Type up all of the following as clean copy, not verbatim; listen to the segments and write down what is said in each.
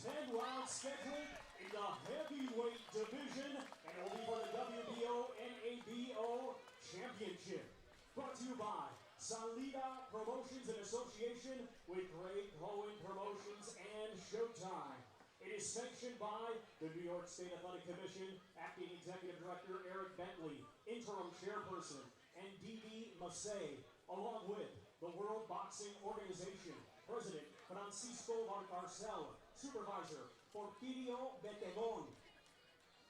10-round scheduled in the heavyweight division, and it will be for the WBO NABO Championship. Brought to you by Salida Promotions in association with Greg Cohen Promotions and Showtime. It is sanctioned by the New York State Athletic Commission, Acting Executive Director Eric Bentley, Interim Chairperson, and D.D. Massey, along with the World Boxing Organization, President Francisco Marcel, Supervisor Porfirio Betegon.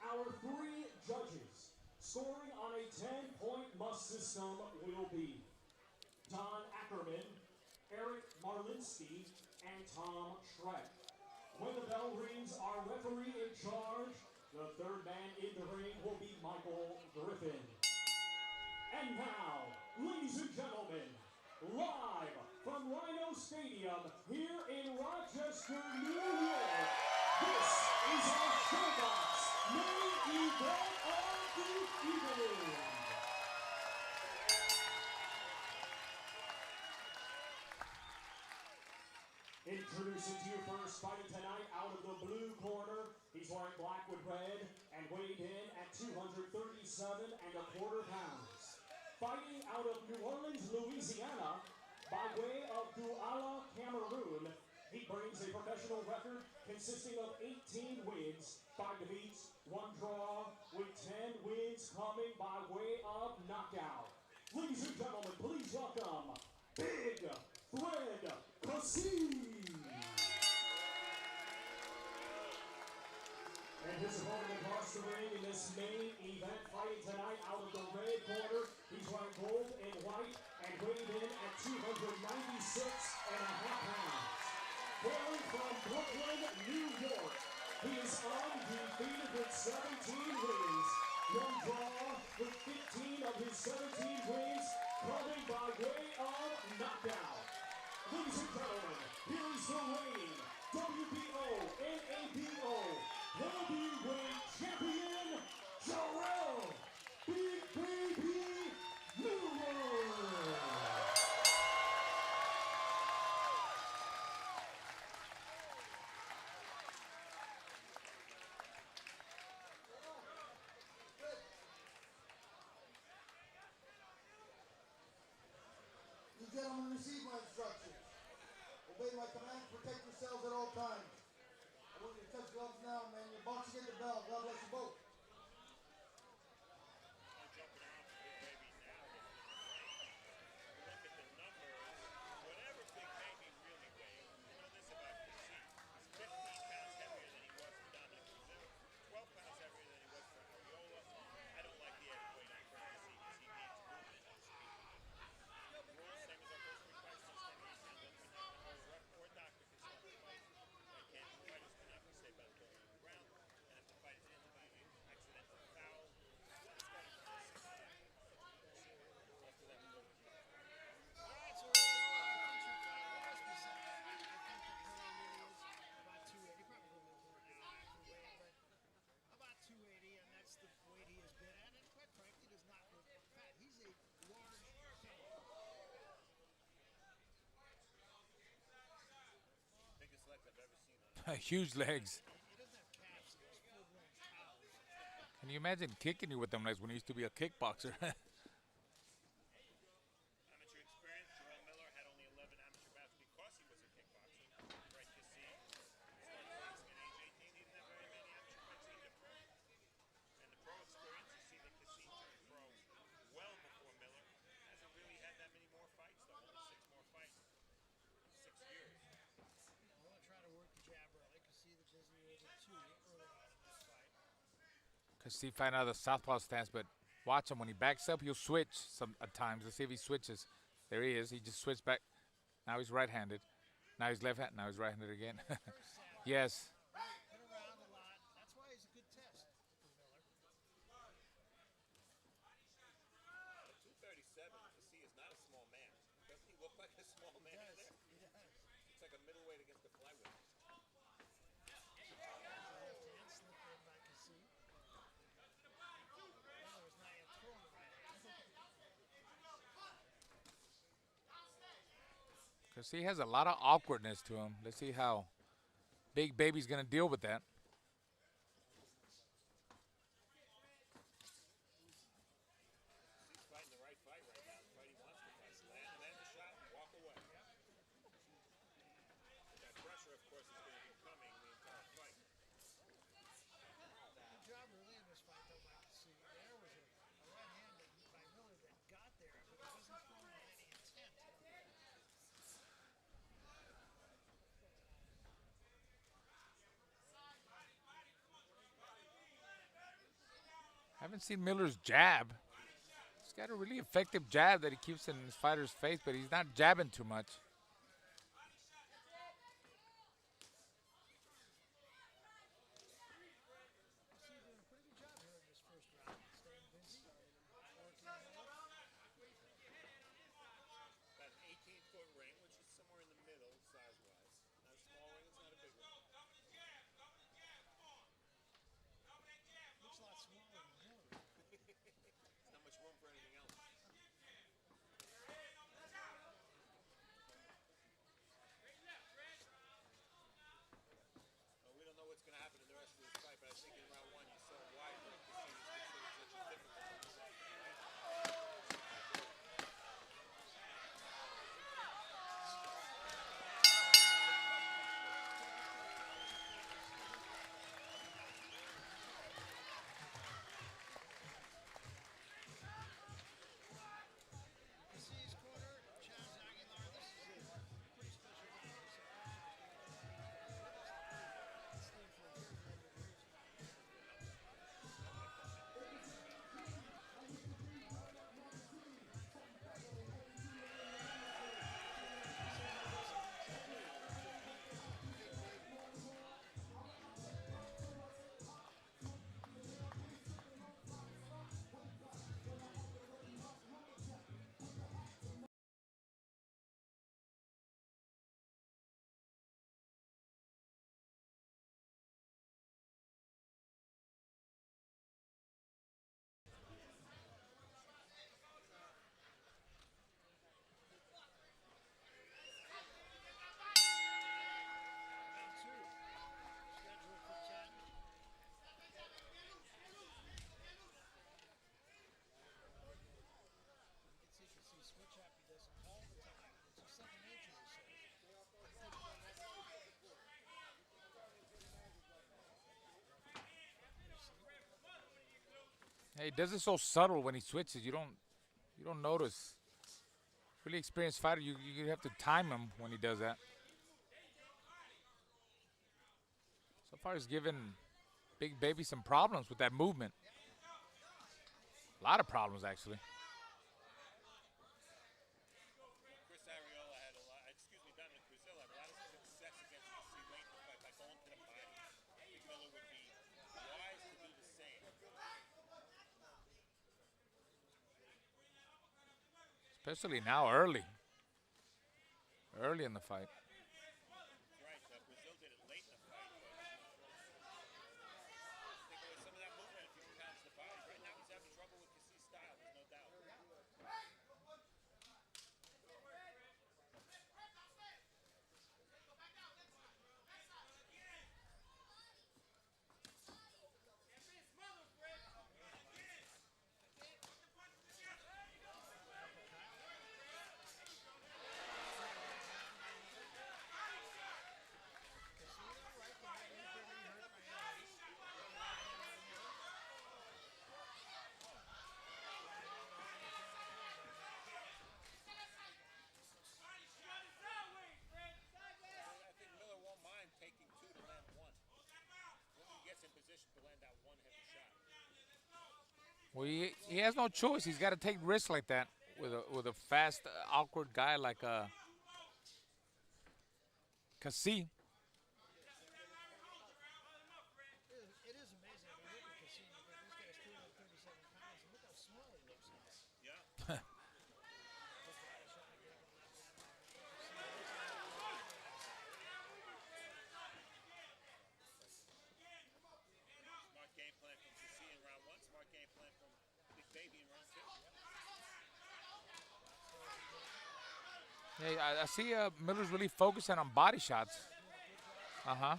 Our three judges scoring on a 10-point must system will be Don Ackerman, Eric Marlinsky, and Tom Schreck. When the bell rings, our referee in charge, the third man in the ring, will be Michael Griffin. And now, ladies and gentlemen, live from Rhino Stadium here in Rochester, New York, this is our Showbox main event of the evening. Introducing to you first, fighting tonight out of the blue corner. He's wearing black with red and weighed in at 237 1/4 pounds. Fighting out of New Orleans, Louisiana, by way of Douala, Cameroon, he brings a professional record consisting of 18 wins, 5 defeats, 1 draw, with 10 wins coming by way of knockout. Ladies and gentlemen, please welcome Big Fred Kassi. And his opponent across the ring in this main event, fighting tonight out of the red corner. He's wearing gold and white and weighed in at 296 1/2 pounds. Hailing from Brooklyn, New York, he is undefeated with 17 wins. 1 draw with 15 of his 17 wins coming by way of knockout. Ladies and gentlemen, here is the reigning WBO NABO Heavyweight Champion, Jarrell, Big Baby Miller. You gentlemen receive my instructions. Obey my commands, protect yourselves at all times. I want you to touch gloves now, man. You're boxing at the bell. God bless you both. Huge legs. Can you imagine kicking you with them legs when he used to be a kickboxer? Amateur experience, Jarrell Miller had only 11 amateur bouts because he was a kickboxer. Right, Kassi started boxing at age 18. He didn't have very many amateur fights either. And the pro experience, you see that Kassi turned pro well before Miller. Hasn't really had that many more fights, though. Only 6 more fights in 6 years. I want to try to work the jab early. Kassi the busy over 2 early on in this fight. Kassi fighting out of the southpaw stance, but watch him when he backs up. He'll switch some at times. Let's see if he switches. There he is. He just switched back. Now he's right-handed. Now he's left-handed. Now he's right-handed again. Yes. Hit around a lot. That's why he's a good test for Miller. 237, Kassi is not a small man. Doesn't he look like a small man? He does. He does. It's like a middleweight against a flyweight. Left hand slipped in by Kassi. Miller's not yet throwing the right hand. Kassi has a lot of awkwardness to him. Let's see how Big Baby's going to deal with that. He's fighting the right fight right now. The fight he wants to fight. Land the shot and walk away. But that pressure, of course, is going to be coming the entire fight. Good job early in this fight, though, by Kassi. There was a right hand by Miller that got there, but it wasn't thrown with any intent. Haven't seen Miller's jab. He's got a really effective jab that he keeps in his fighter's face, but he's not jabbing too much. Kassi doing a pretty good job here in this first round. Staying busy, working hard. Got an 18-foot ring, which is somewhere in the middle size-wise. Not a small ring, it's not a big ring. Looks a lot smaller than Miller. There's not much room for anything else. Well, we don't know what's going to happen in the rest of this fight, but I think in round one you saw why Kassi was considered such a difficult fight. Kassi's corner, Chaz Aguilar. This is a pretty special guy. Stayed for a year and a half years. Round two, scheduled for 10. You can see switch up. He does it all the time. It's just second nature, he says. Hey, he does it so subtle when he switches. You don't notice. Really experienced fighter, you have to time him when he does that. So far, he's given Big Baby some problems with that movement. A lot of problems, actually. Chris Arreola had a lot, Dominic Brazil had a lot of success against Kassi late in the fight by going to the body. I think Miller would be wise to do the same. Especially now, early in the fight. Right, Brazil did it late in the fight, but take away some of that movement if he pounds the body. Right now he's having trouble with Kassi's style, there's no doubt. I think Miller won't mind taking two to land one. When he gets in position to land that one heavy shot. Well, he has no choice. He's got to take risks like that with a fast, awkward guy like Kassi. It is amazing. I mean, look at Kassi. This guy's 237 pounds, and look how small he looks. Yeah. Smart game plan from Kassi in round one. Smart game plan from Big Baby in round two. Hey, I see Miller's really focusing on body shots. Uh-huh.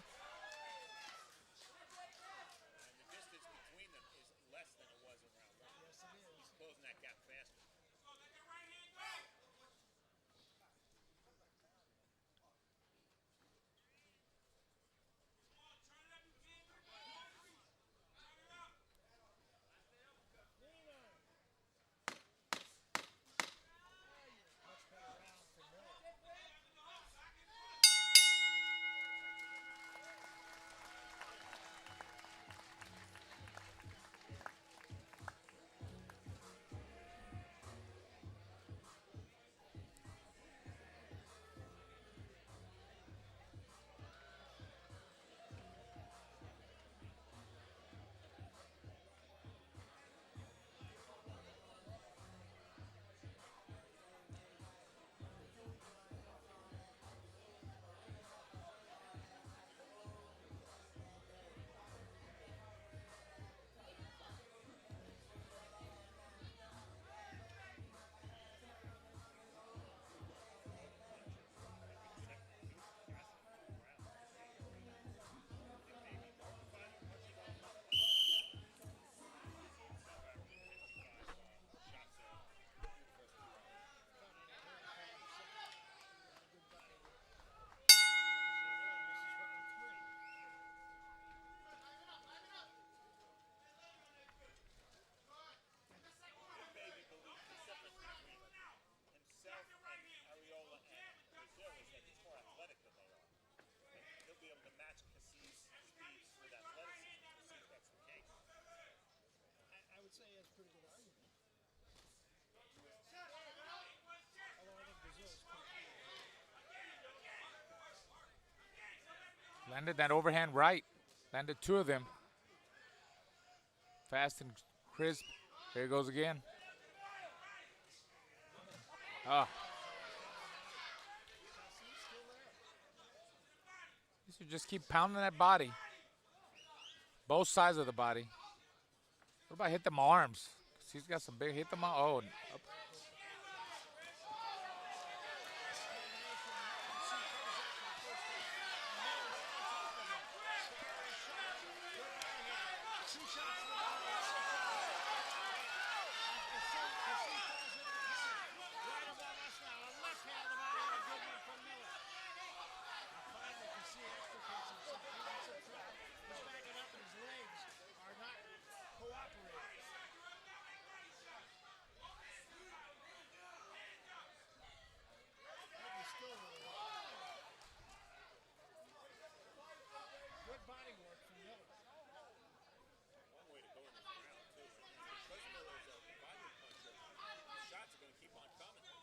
Landed that overhand right. Landed 2 of them. Fast and crisp. There he goes again. Ah. You should just keep pounding that body. Both sides of the body. What about hit them arms? 'Cause he's got some big hit them arms. Oh, up.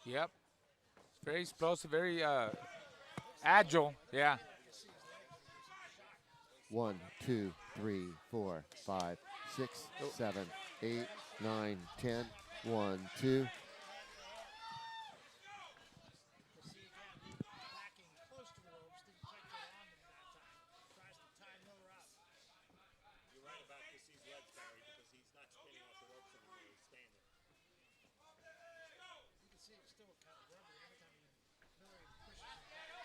Yep. Very explosive, very agile. Yeah. 1, 2, 3, 4, 5, 6, 7, 8, 9, 10. 1, 2. Backing close to the ropes, didn't quite get on them that time. Tries to tie Miller out. You're right about Kassi's legs, Barry, because he's not spinning off the ropes anymore. He's staying there. You can see it's still kind of rubbery every time Miller pushes him back.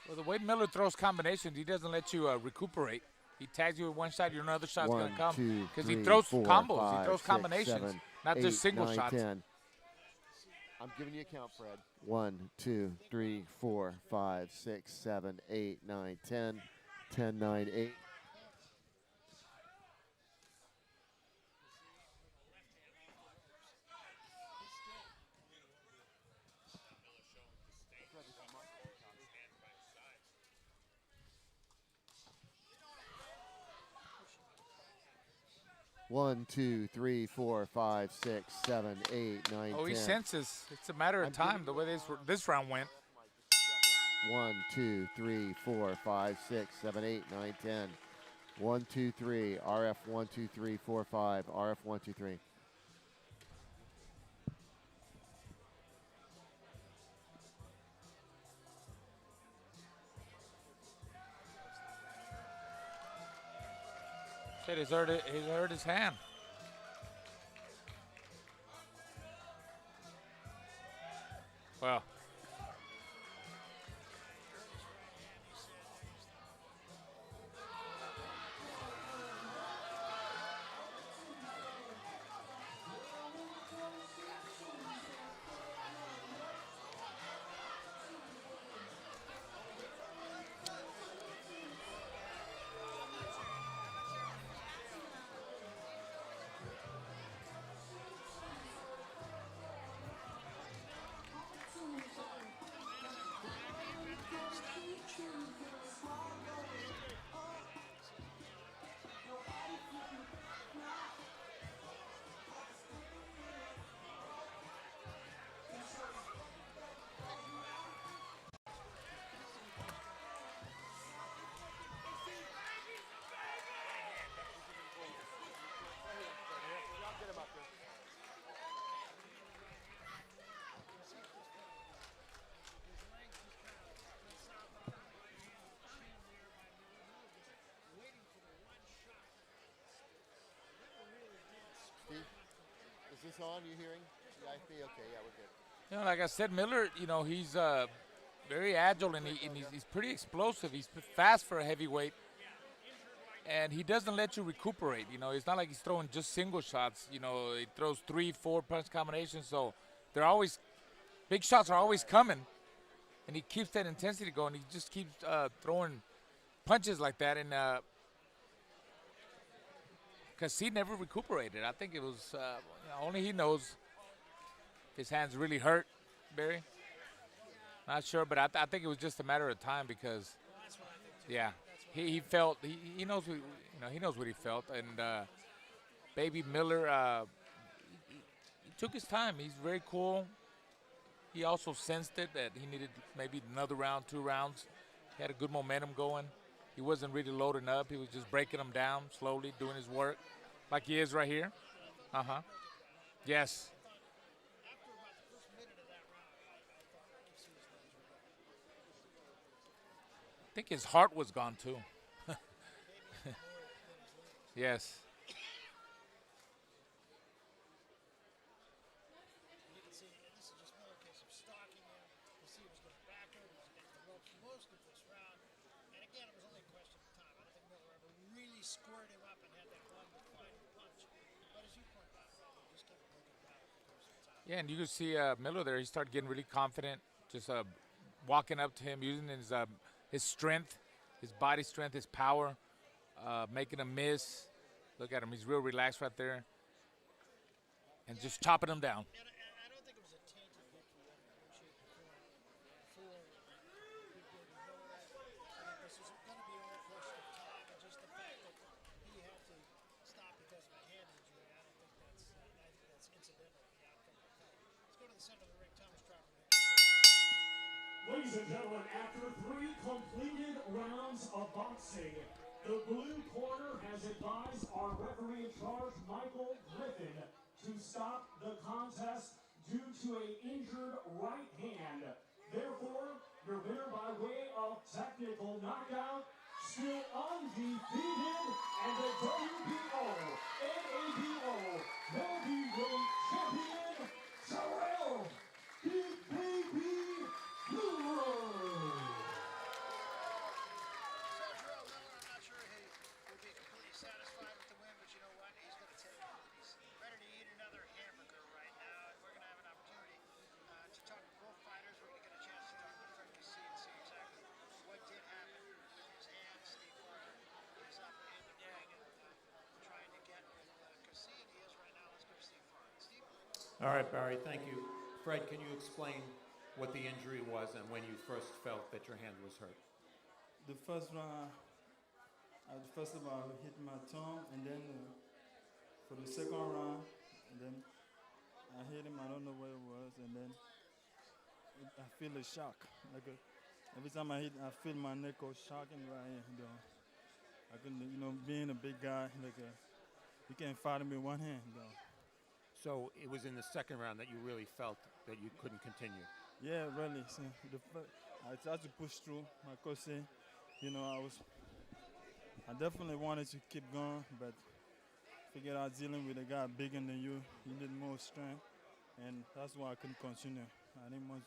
Well, the way Miller throws combinations, he doesn't let you recuperate. He tags you with one shot, your other shot's 1, going to come. 2, Because 3, he throws 4, combos. 5, He throws 6, combinations, 7, not 8, just single 9, shots. 10. I'm giving you a count, Fred. 1, 2, 3, 4, 5, 6, 7, 8, 9, 10. 10, 9, 8. One, 2, 3, 4, 5, 6, 7, 8, 9, Oh, he 10. senses. It's a matter of time the way this round went. 1, 2, 3, 4, 5, 6, 7, 8, 9, 10. 1, 2, 3. RF 1, 2, 3, 4, 5. RF 1, 2, 3. Said he's hurt his hand. Well. Steve, is this on? You hearing? Yeah, I see. Okay, yeah, we're good. You know, like I said, Miller, he's very agile and he's pretty explosive. He's fast for a heavyweight. And he doesn't let you recuperate. It's not like he's throwing just single shots. He throws 3, 4 punch combinations. So they're always, big shots are always coming. And he keeps that intensity going. He just keeps throwing punches like that. And Kassi never recuperated. I think it was, only he knows if his hands really hurt, Barry. Not sure, but I think it was just a matter of time because, yeah. He felt he knows he knows what he felt, and baby Miller he took his time. He's very cool. He also sensed it that he needed maybe another round, 2 rounds He had a good momentum going. He wasn't really loading up. He was just breaking them down slowly, doing his work, like he is right here. Yes. After about the first minute of that round, I thought Kassi's legs were gone. I think his heart was gone too. Maybe more than his legs. Yes. You can see, and this is just another case of stalking him. Kassi was going backward. He was against the ropes most of this round. And again, it was only a question of time. I don't think Miller ever really squared him up and had that one defining punch. But as you pointed out, he just kept looking down over the course of the time. Yeah, and you could see Miller there. He started getting really confident, just walking up to him, using his strength, his body strength, his power, making him miss. Look at him. He's real relaxed right there. And just chopping him down. And I don't think it was a tainted victory in any shape or form for Big Baby Miller. I think this was going to be all a question of time, and just the fact that he had to stop because of a hand injury. I think that's incidental to the outcome of the fight. Let's go to the center of the ring. Thomas Crawford. Ladies and gentlemen, after 3 completed rounds of boxing, the blue corner has advised our referee in charge, Michael Griffin, to stop the contest due to an injured right hand. Therefore, your winner by way of technical knockout, still undefeated, and the WBO NABO heavyweight champion, Jarrell, Big Baby Miller. Jarrell Miller, I'm not sure he will be completely satisfied with the win, but you know what? He's going to take it. He's ready to eat another hamburger right now, and we're going to have an opportunity to talk to both fighters. We're going to get a chance to talk with Fred Kassi and see exactly what did happen with his hand. Steve Farmer is up in the ring and trying to get with Kassi, and he is right now. Let's go to Steve Farmer. Steve? All right, Barry, thank you. Fred, can you explain what the injury was and when you first felt that your hand was hurt? The first round, first of all, I hit my tongue, and then for the second round, and then I hit him. I don't know where it was, and then I feel a shock. Every time I hit, I feel my neck go shocking right here. I couldn't, being a big guy, you can't fight him with one hand. So it was in the second round that you really felt that you couldn't continue. Yeah, really. So I tried to push through. My coach said, I definitely wanted to keep going, but figured out dealing with a guy bigger than you need more strength, and that's why I couldn't continue. I didn't want.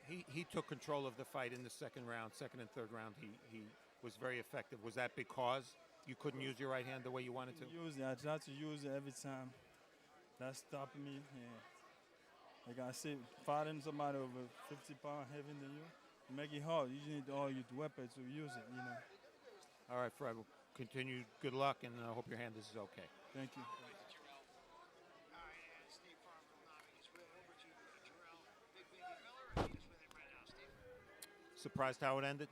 He took control of the fight in the second round, second and third round. He was very effective. Was that because you couldn't use your right hand the way you wanted to? I tried to use it every time. That stopped me. Yeah. Like I said, fighting somebody over 50 pounds heavier than you, make it hard. You need all your weapons to use it, All right, Fred, we'll continue. Good luck, and I hope your hand is okay. Thank you. All right, and Steve Farmer will now he's over to Jarrell, Big Baby Miller, and he's with him right now. Steve? Surprised how it ended?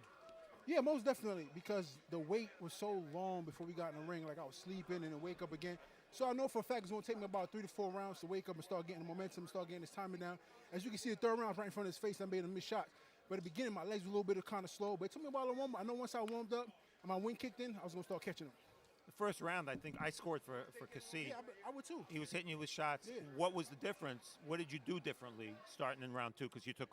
Yeah, most definitely, because the wait was so long before we got in the ring. Like I was sleeping and then wake up again. So I know for a fact it's going to take me about 3 to 4 rounds to wake up and start getting the momentum, start getting his timing down. As you can see, the third round right in front of his face, I made a missed shot. But at the beginning, my legs were a little bit kind of slow. But it took me a while to warm up. I know once I warmed up and my wind kicked in, I was going to start catching him. The first round, I think I scored for Kassi. Yeah, I would too. He was hitting you with shots. Yeah. What was the difference? What did you do differently starting in round 2? Because you took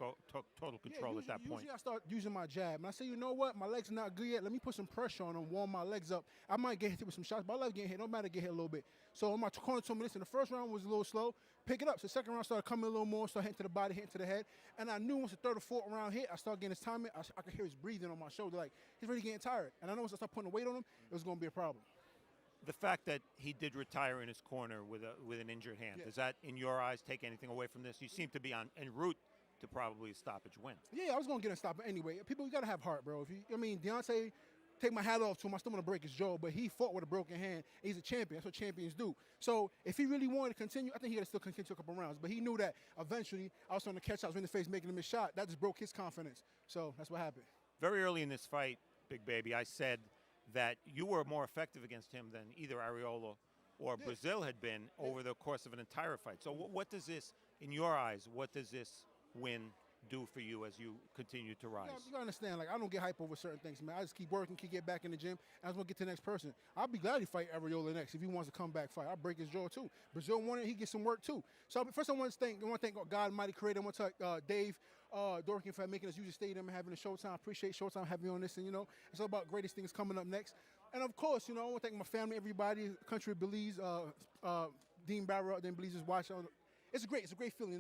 total control at that point. Usually I start using my jab. And I say, you know what? My legs are not good yet. Let me put some pressure on them, warm my legs up. I might get hit with some shots, but I love getting hit. No matter get hit a little bit. So my corner told me, listen, the first round was a little slow. Pick it up. So the second round started coming a little more, started hitting to the body, hitting to the head. And I knew once the third or fourth round hit, I started getting his timing. I could hear his breathing on my shoulder. Like, he's really getting tired. And I know once I start putting the weight on him, it was going to be a problem. The fact that he did retire in his corner with an injured hand, does that, in your eyes, take anything away from this? You seem to be en route to probably a stoppage win. Yeah, I was going to get a stop anyway. People, you got to have heart, bro. Deontay, take my hat off to him. I still want to break his jaw, but he fought with a broken hand. He's a champion. That's what champions do. So if he really wanted to continue, I think he got to still continue a couple rounds. But he knew that eventually I was starting to catch out in the face, making him a shot. That just broke his confidence. So that's what happened. Very early in this fight, Big Baby, I said that you were more effective against him than either Arreola or Brazil had been over the course of an entire fight. So what does this, in your eyes, what does this win do for you as you continue to rise? You gotta understand, like, I don't get hype over certain things, man. I just keep working, keep getting back in the gym, and I just want to get to the next person. I'll be glad to fight Arreola next if he wants to come back fight. I'll break his jaw too. Brazil wanted, he gets some work too. So first I want to thank God Almighty Creator. I want to thank Dave Dorkin for making us use the stadium and having a Showtime. I appreciate Showtime having me on this, and it's all about greatest things coming up next. And of course, I want to thank my family, everybody, country of Belize, Dean Barrow, then Belize's watch. It's a great feeling,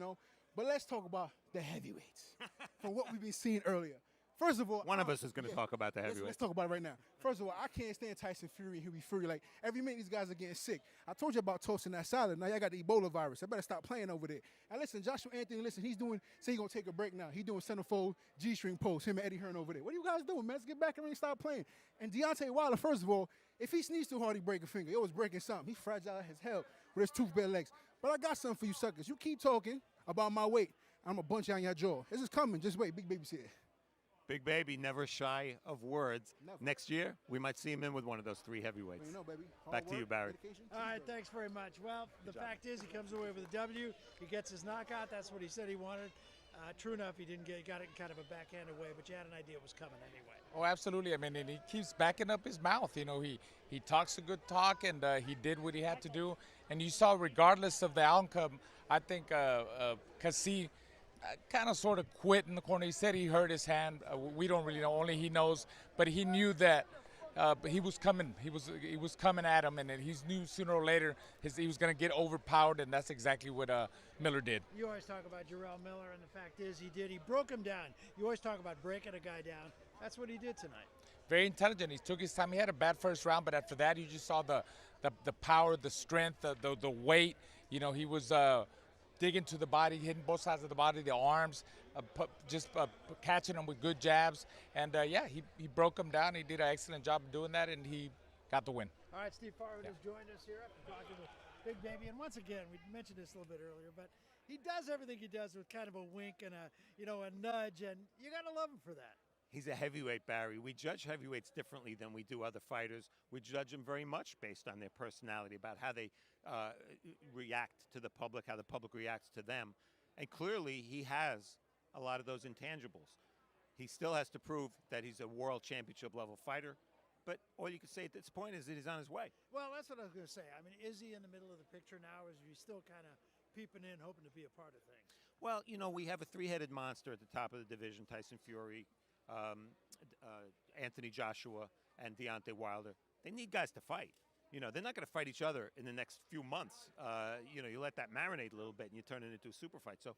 But let's talk about the heavyweights from what we've been seeing earlier. First of all, one of us is going to talk about the heavyweights. Let's talk about it right now. First of all, I can't stand Tyson Fury and Huey Fury. Like, every minute these guys are getting sick. I told you about toasting that salad. Now y'all got the Ebola virus. I better stop playing over there. And listen, Joshua Anthony, say he's going to take a break now. He's doing centerfold G-string post, him and Eddie Hearn over there. What are you guys doing, man? Let's get back in the ring and stop playing. And Deontay Wilder, first of all, if he sneezes too hard, he break a finger. He always breaking something. He's fragile as hell with his tooth-bare legs. But I got something for you suckers. You keep talking about my weight, I'm going to bunch you on your jaw. This is coming. Just wait. Big Baby's here. Big Baby, never shy of words. Never. Next year, we might see him in with one of those 3 heavyweights. Well, baby. Back to you, Barry. All right, thanks very much. Well, the fact is, he comes away with a W. He gets his knockout. That's what he said he wanted. True enough, he didn't got it in kind of a backhanded way, but you had an idea it was coming anyway. Oh, absolutely. I mean, and he keeps backing up his mouth. He talks a good talk, and he did what he had to do. And you saw, regardless of the outcome, I think Kassi kind of sort of quit in the corner. He said he hurt his hand. We don't really know. Only he knows. But he knew that he was coming. He was coming at him, and he knew sooner or later he was going to get overpowered, and that's exactly what Miller did. You always talk about Jarrell Miller, and the fact is he did. He broke him down. You always talk about breaking a guy down. That's what he did tonight. Very intelligent. He took his time. He had a bad first round, but after that, you just saw the power, the strength, the weight. He was digging to the body, hitting both sides of the body, the arms, catching them with good jabs. And, he broke him down. He did an excellent job of doing that, and he got the win. All right, Steve Farwood has joined us here after talking with Big Baby. And once again, we mentioned this a little bit earlier, but he does everything he does with kind of a wink and a nudge, and you got to love him for that. He's a heavyweight, Barry. We judge heavyweights differently than we do other fighters. We judge them very much based on their personality, about how they react to the public, how the public reacts to them. And clearly, he has a lot of those intangibles. He still has to prove that he's a world championship level fighter. But all you can say at this point is that he's on his way. Well, that's what I was going to say. I mean, is he in the middle of the picture now, or is he still kind of peeping in, hoping to be a part of things? Well, we have a 3-headed monster at the top of the division, Tyson Fury, Anthony Joshua, and Deontay Wilder. They need guys to fight. They're not going to fight each other in the next few months. You let that marinate a little bit and you turn it into a super fight. So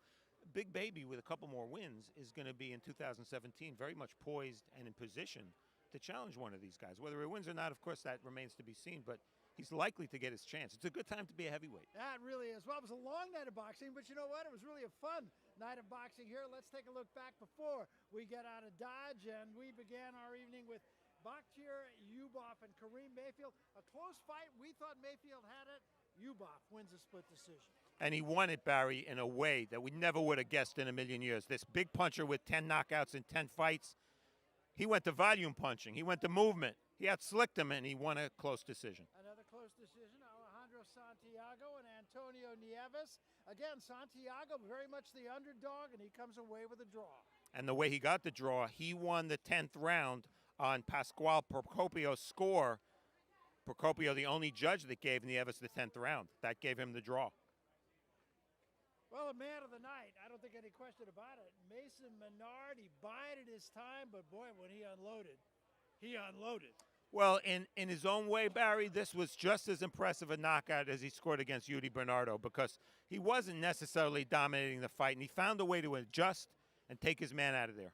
Big Baby, with a couple more wins, is going to be in 2017 very much poised and in position to challenge one of these guys. Whether he wins or not, of course, that remains to be seen, but he's likely to get his chance. It's a good time to be a heavyweight. That really is. Well, it was a long night of boxing, but you know what? It was really a fun night of boxing here. Let's take a look back before we get out of Dodge, and we began our evening with Bakhtir Yubov and Kareem Mayfield. A close fight. We thought Mayfield had it. Yubov wins a split decision. And he won it, Barry, in a way that we never would have guessed in a million years. This big puncher with 10 knockouts in 10 fights, he went to volume punching. He went to movement. He outslicked him, and he won a close decision. Another close decision, Alejandro Santiago and Antonio Nieves. Again, Santiago very much the underdog, and he comes away with a draw. And the way he got the draw, he won the 10th round on Pascual Procopio's score. Procopio, the only judge that gave Nieves the 10th round. That gave him the draw. Well, a man of the night, I don't think any question about it. Mason Menard, he bided his time, but boy, when he unloaded, he unloaded. Well, in his own way, Barry, this was just as impressive a knockout as he scored against Yuri Bernardo, because he wasn't necessarily dominating the fight, and he found a way to adjust and take his man out of there.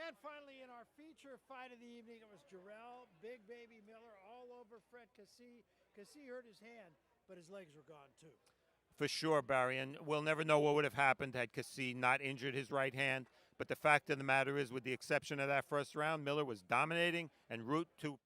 And finally, in our feature fight of the evening, it was Jarrell, Big Baby Miller, all over Fred Kassi. Kassi hurt his hand, but his legs were gone too. For sure, Barry, and we'll never know what would have happened had Kassi not injured his right hand. But the fact of the matter is, with the exception of that first round, Miller was dominating en route to